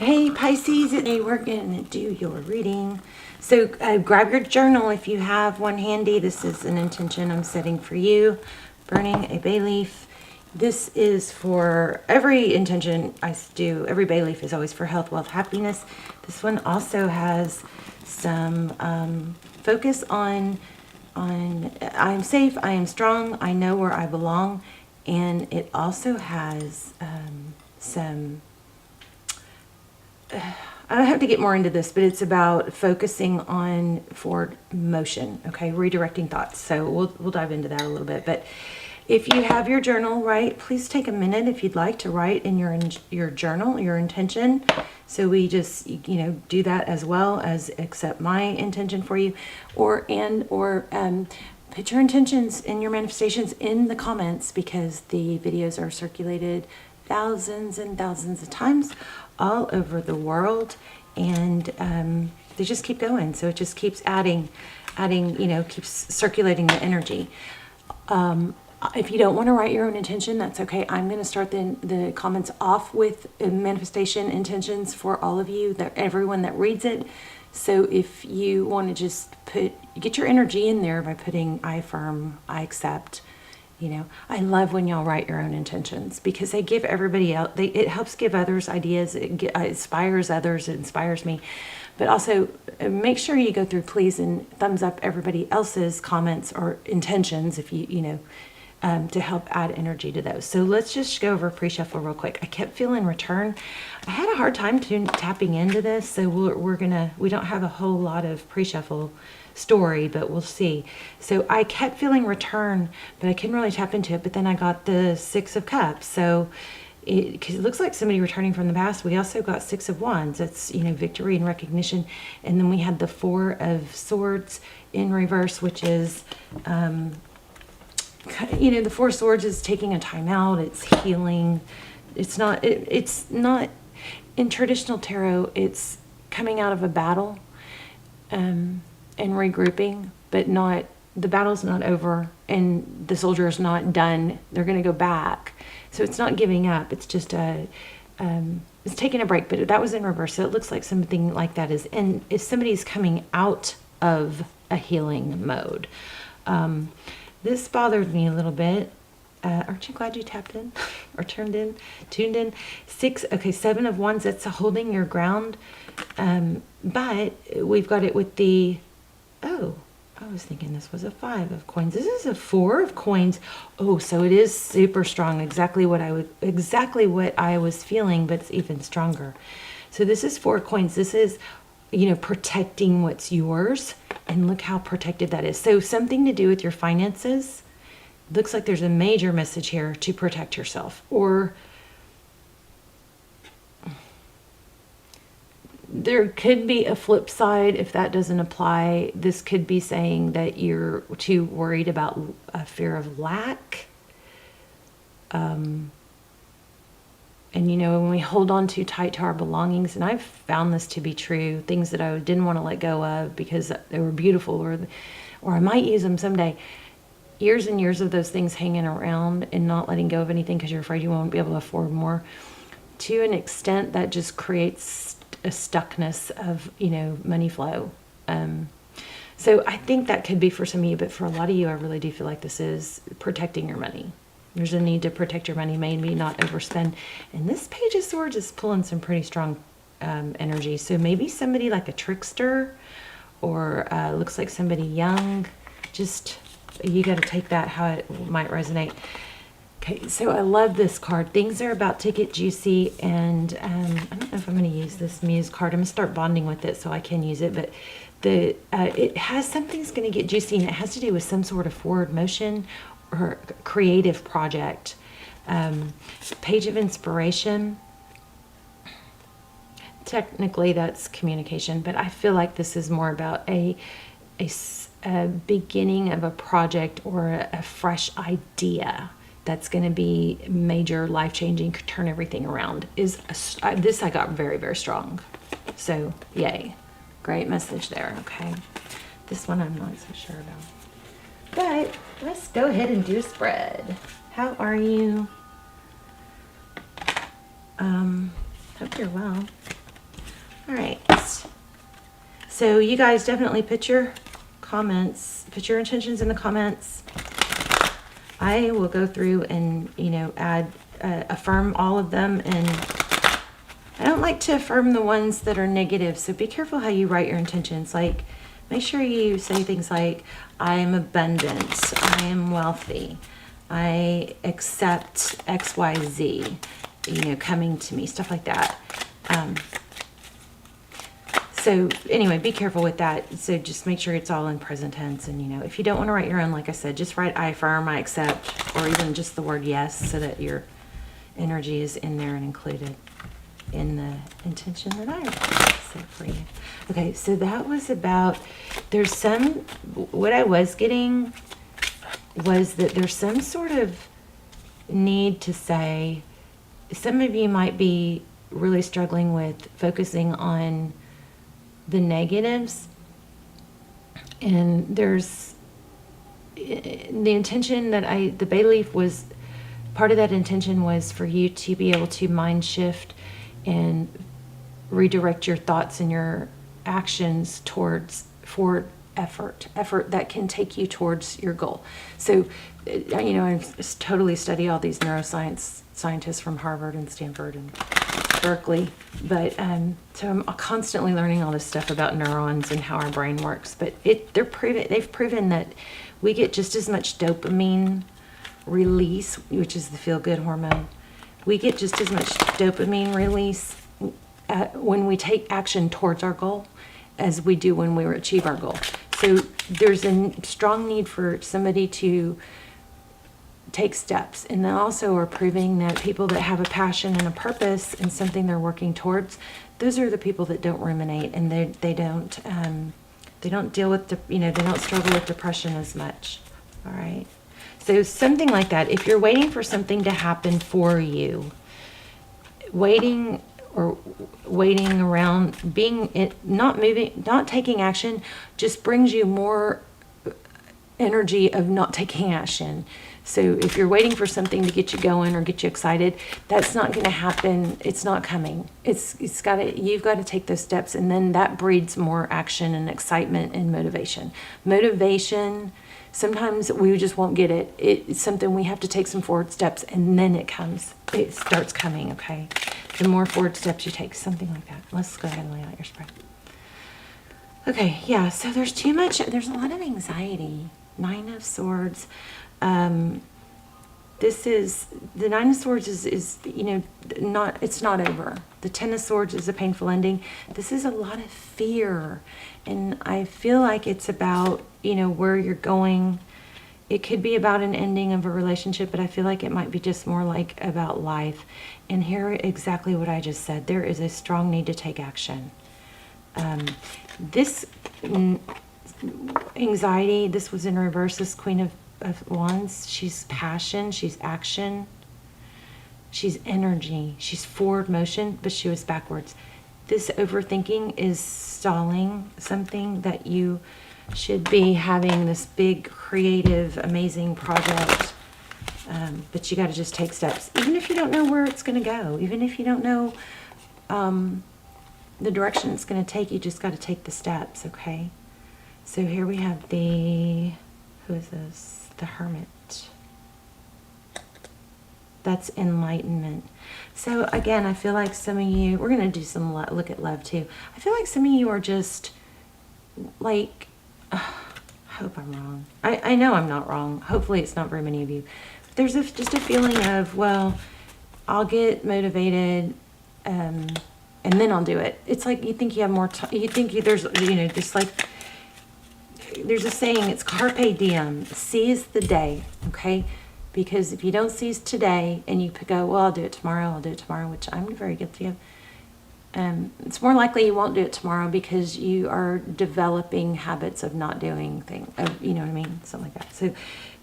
Hey Pisces, today we're going to do your reading. So grab your journal if you have one handy. This is an intention I'm setting for you. Burning a bay leaf. This is for every intention I do. Every bay leaf is always for health, wealth, happiness. This one also has some focus on I am safe, I am strong, I know where I belong. And it also has some... I have to get more into this, but it's about focusing on forward motion, okay? Redirecting thoughts. So we'll dive into that a little bit. But if you have your journal, right, please take a minute if you'd like to write in your journal, your intention. So we just, do that as well as accept my intention for you, or put your intentions and your manifestations in the comments, because the videos are circulated thousands and thousands of times all over the world, and they just keep going. So it just keeps adding, keeps circulating the energy. If you don't want to write your own intention, that's okay. I'm going to start the comments off with manifestation intentions for all of you, everyone that reads it. So if you want to just get your energy in there by putting I affirm, I accept. I love when y'all write your own intentions, because they give everybody else, it helps give others ideas, it inspires others, it inspires me. But also make sure you go through, please, and thumbs up everybody else's comments or intentions if to help add energy to those. So let's just go over pre-shuffle real quick. I kept feeling return. I had a hard time tapping into this, so we don't have a whole lot of pre-shuffle story, but we'll see. So I kept feeling return, but I couldn't really tap into it. But then I got the Six of Cups. So because it looks like somebody returning from the past. We also got Six of Wands. That's, victory and recognition. And then we had the Four of Swords in reverse, which is, the Four of Swords is taking a time out. It's healing. It's not in traditional tarot, it's coming out of a battle, and regrouping, but the battle's not over and the soldier is not done. They're going to go back. So it's not giving up. It's just it's taking a break, but that was in reverse. So it looks like something like that is, and if somebody's coming out of a healing mode. This bothered me a little bit. Aren't you glad you tapped in or tuned in? Seven of Wands, that's holding your ground. But we've got it with the, I was thinking this was a Five of Coins. This is a Four of Coins. Oh, so it is super strong. Exactly what I was feeling, but it's even stronger. So this is Four of Coins. This is, protecting what's yours. And look how protected that is. So something to do with your finances. Looks like there's a major message here to protect yourself. Or there could be a flip side if that doesn't apply. This could be saying that you're too worried about a fear of lack. And when we hold on too tight to our belongings, and I've found this to be true, things that I didn't want to let go of because they were beautiful, or I might use them someday. Years and years of those things hanging around and not letting go of anything because you're afraid you won't be able to afford more. To an extent, that just creates a stuckness of, money flow. So I think that could be for some of you, but for a lot of you, I really do feel like this is protecting your money. There's a need to protect your money, maybe not overspend. And this Page of Swords is pulling some pretty strong energy. So maybe somebody like a trickster, or looks like somebody young. Just, you got to take that how it might resonate. Okay, so I love this card. Things are about to get juicy, and I don't know if I'm going to use this Muse card. I'm going to start bonding with it so I can use it, but it has something's going to get juicy, and it has to do with some sort of forward motion or creative project. Page of Inspiration. Technically, that's communication, but I feel like this is more about a beginning of a project or a fresh idea that's going to be major, life-changing, could turn everything around. This I got very, very strong. So, yay. Great message there, okay? This one I'm not so sure about. But let's go ahead and do a spread. How are you? Hope you're well. All right. So you guys definitely put your comments, put your intentions in the comments. I will go through and, add, affirm all of them. And I don't like to affirm the ones that are negative. So be careful how you write your intentions. Like, make sure you say things like, I am abundant, I am wealthy, I accept XYZ, coming to me, stuff like that. So anyway, be careful with that. So just make sure it's all in present tense. And, if you don't want to write your own, like I said, just write I affirm, I accept, or even just the word yes, so that your energy is in there and included in the intention that I set for you. Okay, so that was about, what I was getting was that there's some sort of need to say, some of you might be really struggling with focusing on the negatives, and there's the intention that the bay leaf was, part of that intention was for you to be able to mind shift and redirect your thoughts and your actions for effort that can take you towards your goal. So, I totally study all these neuroscience scientists from Harvard and Stanford and Berkeley, but so I'm constantly learning all this stuff about neurons and how our brain works. But they've proven that we get just as much dopamine release, which is the feel-good hormone. We get just as much dopamine release when we take action towards our goal as we do when we achieve our goal. So there's a strong need for somebody to take steps. And they also are proving that people that have a passion and a purpose and something they're working towards, those are the people that don't ruminate, and they don't deal with they don't struggle with depression as much. All right. So something like that. If you're waiting for something to happen for you, waiting around, not moving, not taking action, just brings you more energy of not taking action. So if you're waiting for something to get you going or get you excited, that's not going to happen. It's not coming. You've got to take those steps, and then that breeds more action and excitement and motivation. Motivation, sometimes we just won't get it. It's something we have to take some forward steps, and then it starts coming, okay? The more forward steps you take, something like that. Let's go ahead and lay out your spread. Okay, yeah, so there's a lot of anxiety. 9 of Swords. This is, the 9 of Swords is it's not over. The 10 of Swords is a painful ending. This is a lot of fear. And I feel like it's about, where you're going. It could be about an ending of a relationship, but I feel like it might be just more like about life. And here, exactly what I just said. There is a strong need to take action. This anxiety, this was in reverse, this Queen of Wands. She's passion, she's action, she's energy, she's forward motion, but she was backwards. This overthinking is stalling something that you should be having, this big, creative, amazing project. But you got to just take steps. Even if you don't know where it's going to go, even if you don't know the direction it's going to take, you just got to take the steps, okay? So here we have who is this? The Hermit. That's enlightenment. So again, I feel like some of you, we're going to do some look at love too. I feel like some of you are just like, I hope I'm wrong. I know I'm not wrong. Hopefully it's not very many of you. There's just a feeling of, well, I'll get motivated and then I'll do it. It's like you think you have more time. You think there's, just like, there's a saying, it's carpe diem, seize the day, okay? Because if you don't seize today and you go, well, I'll do it tomorrow, which I'm very guilty of, it's more likely you won't do it tomorrow because you are developing habits of not doing things, you know what I mean? Something like that. So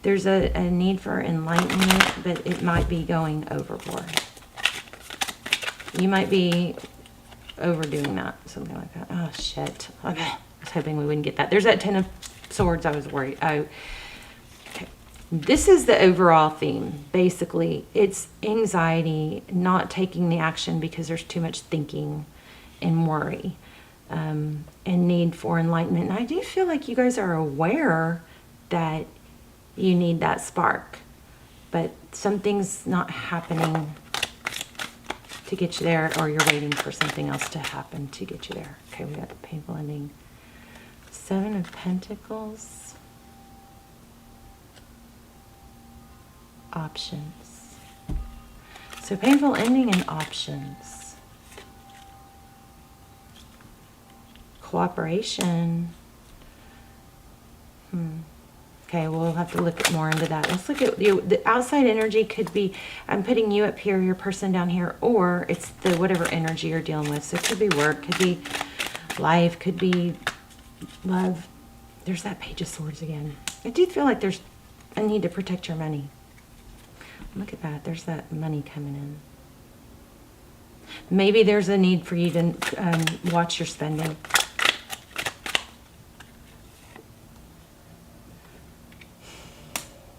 there's a need for enlightenment, but it might be going overboard. You might be overdoing that, something like that. Oh, shit. Okay. I was hoping we wouldn't get that. There's that 10 of Swords. I was worried. Okay. This is the overall theme. Basically, it's anxiety, not taking the action because there's too much thinking and worry, and need for enlightenment. And I do feel like you guys are aware that you need that spark, but something's not happening to get you there, or you're waiting for something else to happen to get you there. Okay, we got the painful ending. 7 of Pentacles. Options. So painful ending and options. Cooperation. Okay, we'll have to look more into that. Let's look at the outside energy. Could be, I'm putting you up here, your person down here, or it's the whatever energy you're dealing with. So it could be work, could be life, could be love. There's that Page of Swords again. I do feel like there's a need to protect your money. Look at that. There's that money coming in. Maybe there's a need for you to watch your spending.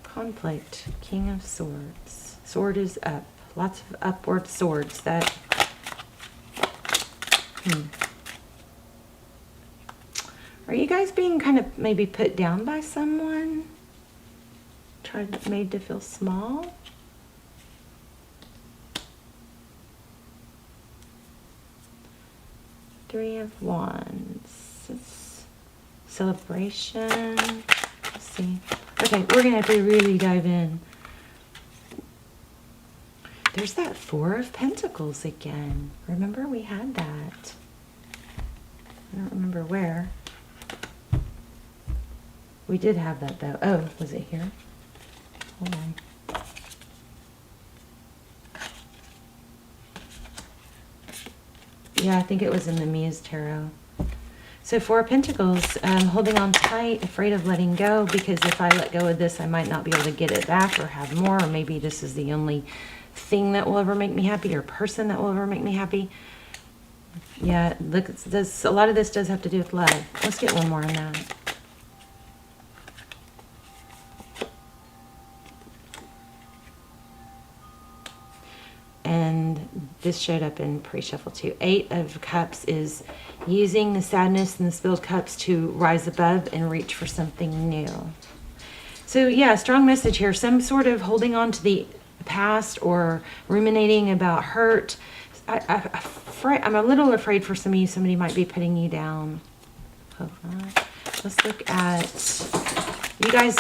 Conflict. King of Swords. Sword is up. Lots of upward swords. That. Are you guys being kind of maybe put down by someone? Made to feel small? Three of Wands. It's celebration. Let's see. Okay, we're going to have to really dive in. There's that Four of Pentacles again. Remember we had that. I don't remember where. We did have that though. Oh, was it here? Hold on. Yeah, I think it was in the Muse Tarot. So Four of Pentacles, holding on tight, afraid of letting go, because if I let go of this, I might not be able to get it back or have more, or maybe this is the only thing that will ever make me happy, or person that will ever make me happy. Yeah, look, a lot of this does have to do with love. Let's get one more on that. And this showed up in pre-shuffle too. 8 of Cups is using the sadness and the spilled cups to rise above and reach for something new. So yeah, strong message here. Some sort of holding on to the past or ruminating about hurt. I'm a little afraid for some of you, somebody might be putting you down. Let's look at, you guys,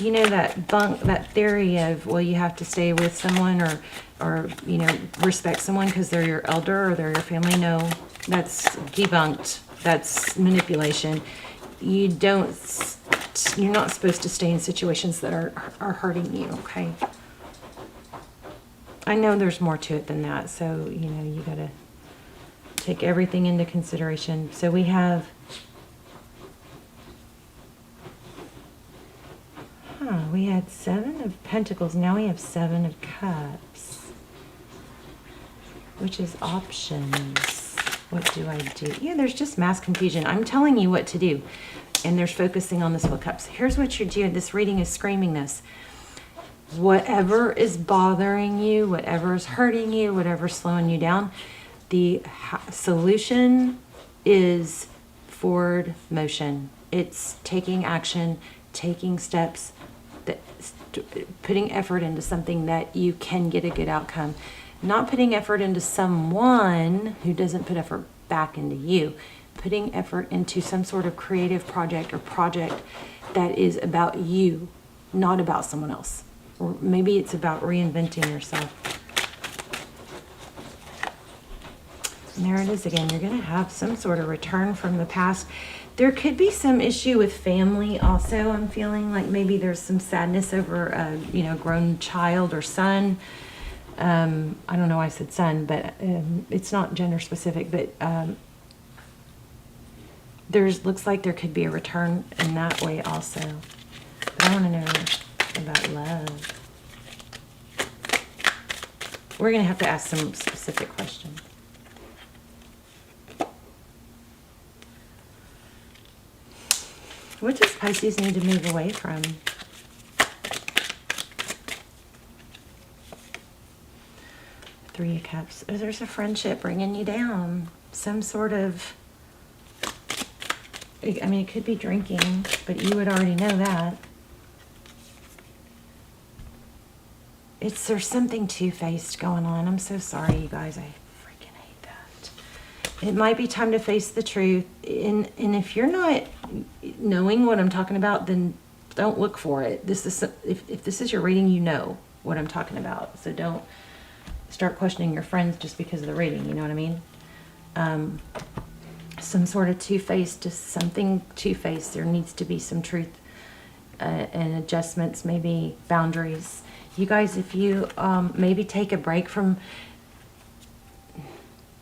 you know that theory of, well, you have to stay with someone or you know, respect someone because they're your elder or they're your family. No, that's debunked. That's manipulation. You're not supposed to stay in situations that are hurting you, okay? I know there's more to it than that, so, you know, you gotta take everything into consideration. So we have, we had 7 of Pentacles, now we have 7 of Cups, which is options. What do I do? Yeah, there's just mass confusion. I'm telling you what to do, and there's focusing on this Fool of Cups. Here's what you're doing. This reading is screaming this. Whatever is bothering you, whatever is hurting you, whatever's slowing you down, the solution is forward motion. It's taking action, taking steps, putting effort into something that you can get a good outcome. Not putting effort into someone who doesn't put effort back into you. Putting effort into some sort of creative project or project that is about you, not about someone else. Or maybe it's about reinventing yourself. And there it is again. You're going to have some sort of return from the past. There could be some issue with family also. I'm feeling like maybe there's some sadness over a grown child or son. I don't know why I said son, but it's not gender specific. But looks like there could be a return in that way also. But I want to know about love. We're going to have to ask some specific questions. What does Pisces need to move away from? Three of Cups. Oh, there's a friendship bringing you down. Some sort of, I mean, it could be drinking, but you would already know that. There's something two-faced going on. I'm so sorry, you guys. I freaking hate that. It might be time to face the truth. And if you're not knowing what I'm talking about, then don't look for it. If this is your reading, you know what I'm talking about. So don't start questioning your friends just because of the reading. You know what I mean? Some sort of two-faced, just something two-faced. There needs to be some truth and adjustments, maybe boundaries. You guys, if you maybe take a break from...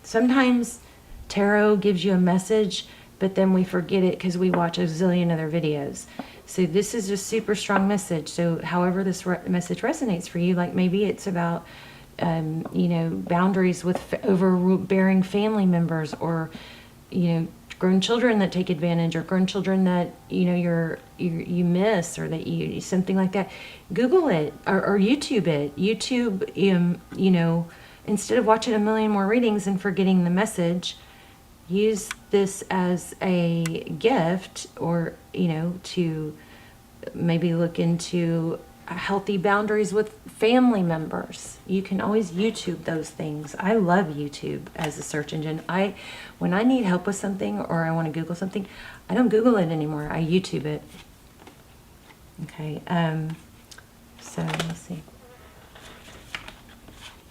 Sometimes tarot gives you a message, but then we forget it because we watch a zillion other videos. So this is a super strong message. So however this message resonates for you, like maybe it's about, you know, boundaries with overbearing family members, or, you know, grown children that take advantage, or grown children that, you know, you miss, or that you, something like that. Google it or YouTube it. YouTube, you know, instead of watching a million more readings and forgetting the message, use this as a gift, or, you know, to maybe look into healthy boundaries with family members. You can always YouTube those things. I love YouTube as a search engine. When I need help with something, or I want to Google something, I don't Google it anymore. I YouTube it. Okay. So let's see.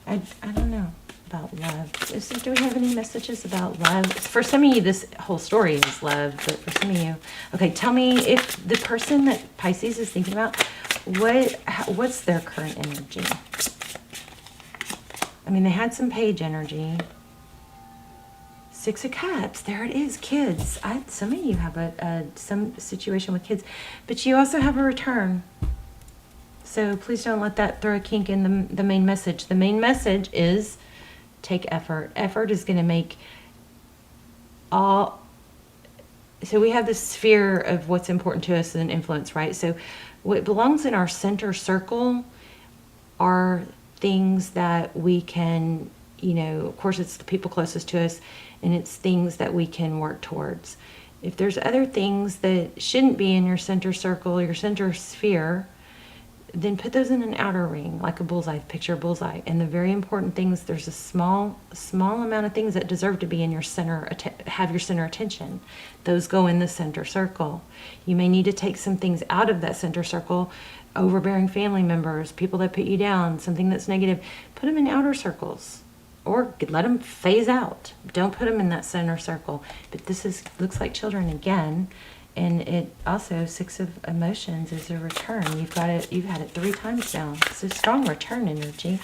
I don't know about love. Do we have any messages about love? For some of you, this whole story is love, but for some of you, okay, tell me if the person that Pisces is thinking about, what's their current energy? I mean, they had some page energy. Six of Cups, there it is, kids. Some of you have some situation with kids, but you also have a return. So please don't let that throw a kink in the main message. The main message is take effort. Effort is going to make all... So we have this sphere of what's important to us and influence, right? So what belongs in our center circle are things that we can, you know, of course it's the people closest to us, and it's things that we can work towards. If there's other things that shouldn't be in your center circle, your center sphere, then put those in an outer ring, like a bullseye. Picture a bullseye. And the very important things, there's a small amount of things that deserve to be in your center, have your center attention. Those go in the center circle. You may need to take some things out of that center circle, overbearing family members, people that put you down, something that's negative. Put them in outer circles, or let them phase out. Don't put them in that center circle. But this looks like children again. And it also, Six of Emotions is a return. You've had it 3 times now. It's a strong return energy.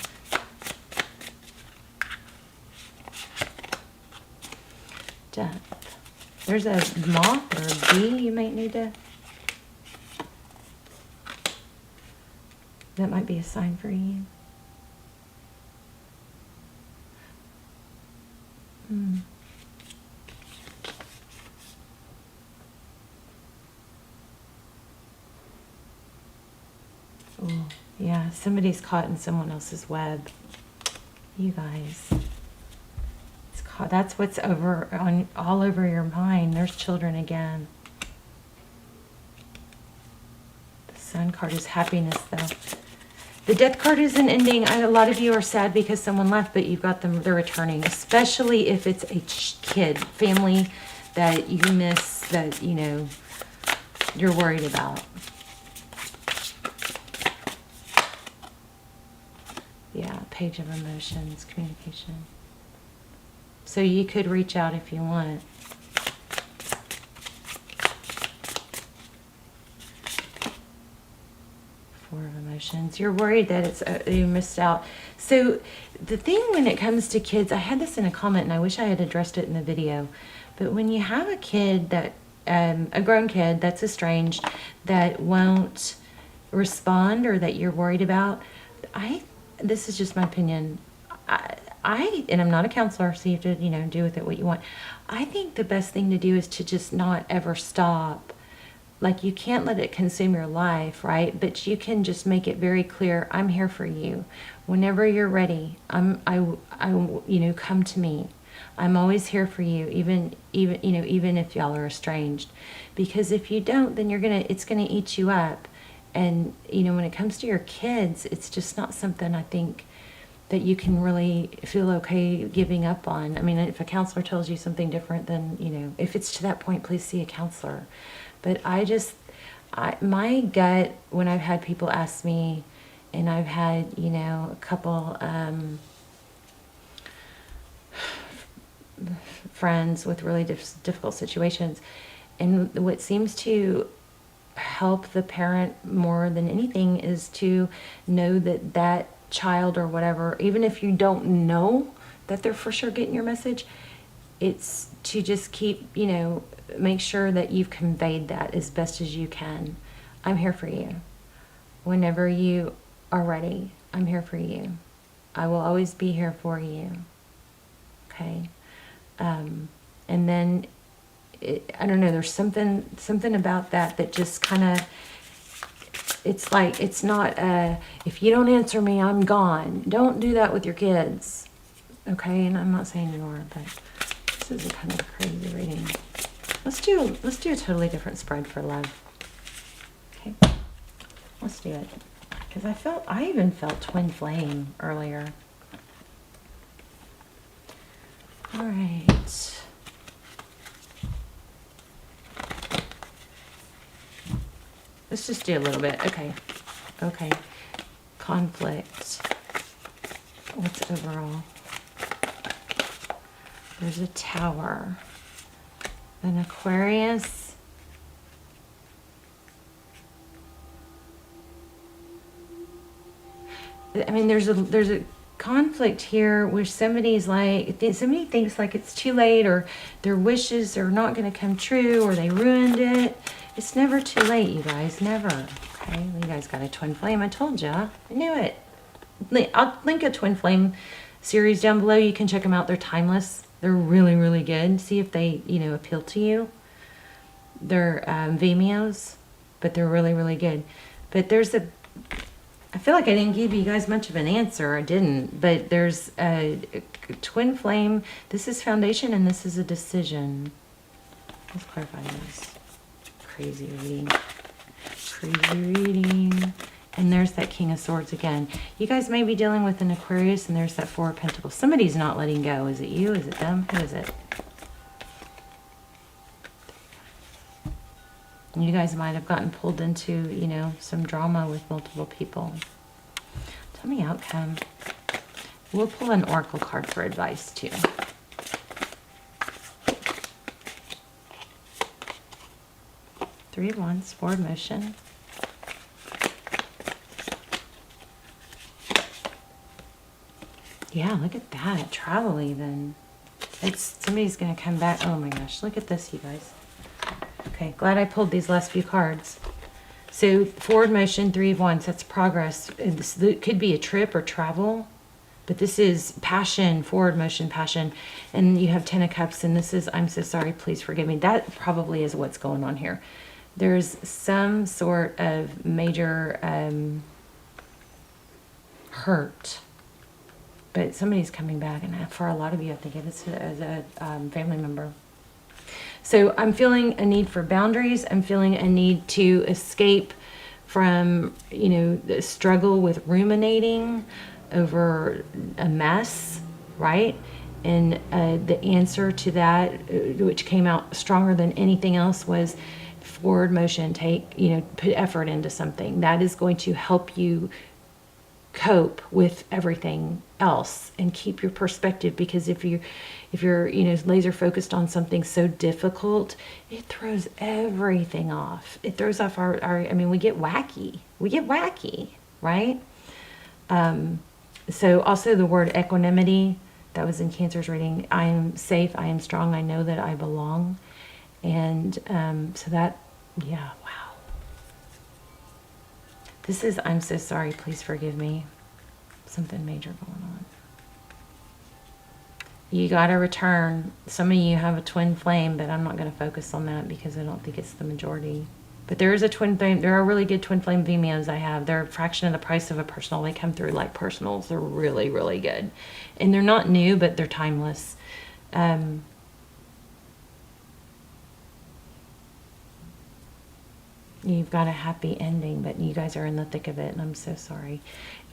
Death. There's a moth or a bee you might need to... That might be a sign for you. Oh, yeah, somebody's caught in someone else's web. You guys. It's caught. That's what's all over your mind. There's children again. The Sun card is happiness, though. The Death card is an ending. A lot of you are sad because someone left, but you've got them, they're returning, especially if it's a kid, family that you miss, that, you know, you're worried about. Yeah, Page of Emotions, communication. So you could reach out if you want. Four of Emotions. You're worried that you missed out. So the thing when it comes to kids, I had this in a comment and I wish I had addressed it in the video, but when you have a kid that, a grown kid that's estranged, that won't respond, or that you're worried about, this is just my opinion. And I'm not a counselor, so you have to, you know, do with it what you want. I think the best thing to do is to just not ever stop like you can't let it consume your life, right? But you can just make it very clear, I'm here for you. Whenever you're ready, come to me. I'm always here for you, even if y'all are estranged. Because if you don't, then it's gonna eat you up. And when it comes to your kids, it's just not something I think that you can really feel okay giving up on. I mean, if a counselor tells you something different, then if it's to that point, please see a counselor. But my gut, when I've had people ask me, and I've had a couple friends with really difficult situations, and what seems to help the parent more than anything is to know that child or whatever, even if you don't know that they're for sure getting your message, it's to just keep, make sure that you've conveyed that as best as you can. I'm here for you. Whenever you are ready, I'm here for you. I will always be here for you. Okay? And then, I don't know, there's something about that just kind of, it's like, it's not, if you don't answer me, I'm gone. Don't do that with your kids. Okay? And I'm not saying you are, but this is a kind of crazy reading. Let's do a totally different spread for love. Okay? Let's do it. Because I even felt twin flame earlier. All right. Let's just do a little bit. Okay. Conflict. What's overall? There's a Tower. An Aquarius. I mean, there's a conflict here where somebody's like, somebody thinks like it's too late, or their wishes are not going to come true, or they ruined it. It's never too late, you guys. Never. Okay, well, you guys got a twin flame. I told ya. I knew it. I'll link a twin flame series down below. You can check them out. They're timeless. They're really, really good. See if they, appeal to you. They're Vimeos, but they're really, really good. But I feel like I didn't give you guys much of an answer. I didn't. But there's a twin flame. This is foundation, and this is a decision. Let's clarify this. Crazy reading. And there's that King of Swords again. You guys may be dealing with an Aquarius, and there's that Four of Pentacles. Somebody's not letting go. Is it you? Is it them? Who is it? You guys might have gotten pulled into, some drama with multiple people. Tell me outcome. We'll pull an oracle card for advice, too. Three of Wands, forward motion. Yeah, look at that. Travel even. Somebody's going to come back. Oh my gosh, look at this, you guys. Okay, glad I pulled these last few cards. So, forward motion, Three of Wands, that's progress. It could be a trip or travel, but this is passion, forward motion, passion. And you have Ten of Cups, and this is, I'm so sorry, please forgive me. That probably is what's going on here. There's some sort of major hurt, but somebody's coming back, and for a lot of you, I think it's as a family member. So I'm feeling a need for boundaries. I'm feeling a need to escape from, the struggle with ruminating over a mess, right? And the answer to that, which came out stronger than anything else, was forward motion. Put effort into something. That is going to help you cope with everything else and keep your perspective, because if you're laser focused on something so difficult, it throws everything off. It throws off we get wacky, right? So also the word equanimity, that was in Cancer's reading. I am safe, I am strong, I know that I belong. And so that, yeah, wow. This is, I'm so sorry, please forgive me. Something major going on. You got to return. Some of you have a twin flame, but I'm not going to focus on that because I don't think it's the majority. But there is a twin flame. There are really good twin flame Vimeos I have. They're a fraction of the price of a personal. They come through like personals. They're really, really good. And they're not new, but they're timeless. You've got a happy ending, but you guys are in the thick of it, and I'm so sorry.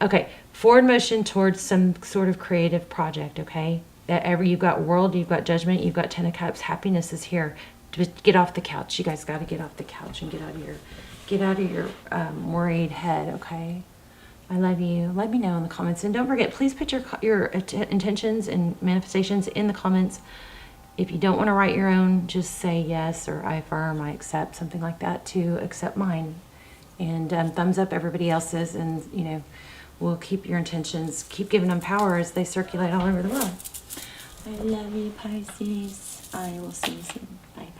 Okay, forward motion towards some sort of creative project, okay? You've got World, you've got Judgment, you've got Ten of Cups. Happiness is here. Just get off the couch. You guys got to get off the couch and get out of your worried head, okay? I love you. Let me know in the comments. And don't forget, please put your intentions and manifestations in the comments. If you don't want to write your own, just say yes, or I affirm, I accept, something like that, to accept mine. And thumbs up everybody else's, and, you know, we'll keep your intentions, keep giving them power as they circulate all over the world. I love you, Pisces. I will see you soon. Bye.